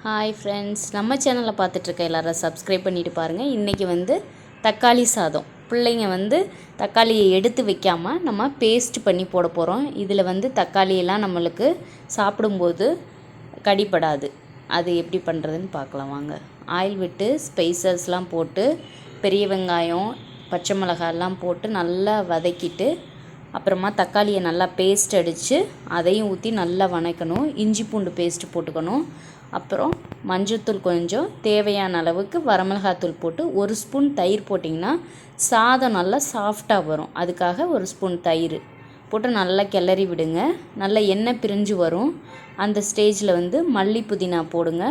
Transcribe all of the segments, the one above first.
Hi friends, நம்ம சேனலை பார்த்துட்ருக்க எல்லோரும் சப்ஸ்கிரைப் பண்ணிவிட்டு பாருங்கள். இன்றைக்கி தக்காளி சாதம். பிள்ளைங்க தக்காளியை எடுத்து வைக்காமல் நம்ம பேஸ்ட் பண்ணி போட போகிறோம். இதில் தக்காளியெல்லாம் நம்மளுக்கு சாப்பிடும்போது கடிப்படாது. அது எப்படி பண்ணுறதுன்னு பார்க்கலாம் வாங்க. ஆயில் விட்டு ஸ்பைசஸ்லாம் போட்டு பெரிய வெங்காயம் பச்சை மிளகாயெல்லாம் போட்டு நல்லா வதக்கிட்டு அப்புறமா தக்காளியை நல்லா பேஸ்ட் அடித்து அதையும் ஊற்றி நல்லா வதக்கணும். இஞ்சி பூண்டு பேஸ்ட்டு போட்டுக்கணும். அப்புறம் மஞ்சள்தூள் கொஞ்சம், தேவையான அளவுக்கு வரமிளகாத்தூள் போட்டு 1 ஸ்பூன் தயிர் போட்டிங்கன்னா சாதம் நல்லா சாஃப்டாக வரும். அதுக்காக 1 ஸ்பூன் தயிர் போட்டு நல்லா கிளறி விடுங்க. நல்லா எண்ணெய் பிரிஞ்சு வரும். அந்த ஸ்டேஜில் மல்லி புதினா போடுங்க.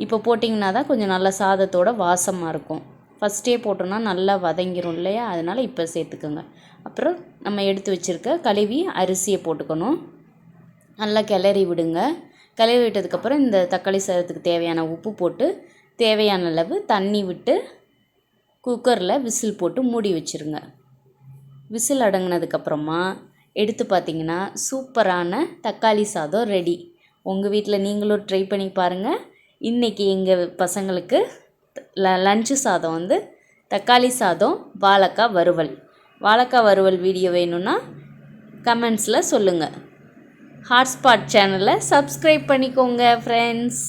இப்போ போட்டிங்கன்னா தான் கொஞ்சம் நல்லா சாதத்தோட வாசமாக இருக்கும். ஃபஸ்ட்டே போட்டோன்னா நல்லா வதங்கிரும் இல்லையா, அதனால் இப்போ சேர்த்துக்கோங்க. அப்புறம் நம்ம எடுத்து வச்சுருக்க கழுவி அரிசியை போட்டுக்கணும். நல்லா கிளறி விடுங்க. கிளறி விட்டதுக்கப்புறம் இந்த தக்காளி சாதத்துக்கு தேவையான உப்பு போட்டு தேவையான அளவு தண்ணி விட்டு குக்கரில் விசில் போட்டு மூடி வச்சுருங்க. விசில் அடங்கினதுக்கப்புறமா எடுத்து பார்த்திங்கன்னா சூப்பரான தக்காளி சாதம் ரெடி. உங்கள் வீட்டில் நீங்களும் ட்ரை பண்ணி பாருங்கள். இன்றைக்கி எங்கள் பசங்களுக்கு லஞ்சு சாதம் தக்காளி சாதம் வாழைக்காய் வறுவல். வாழைக்காய் வறுவல் வீடியோ வேணும்னா கமெண்ட்ஸில் சொல்லுங்கள். ஹாட்ஸ்பாட் சேனலை சப்ஸ்கிரைப் பண்ணிக்கோங்க ஃப்ரெண்ட்ஸ்.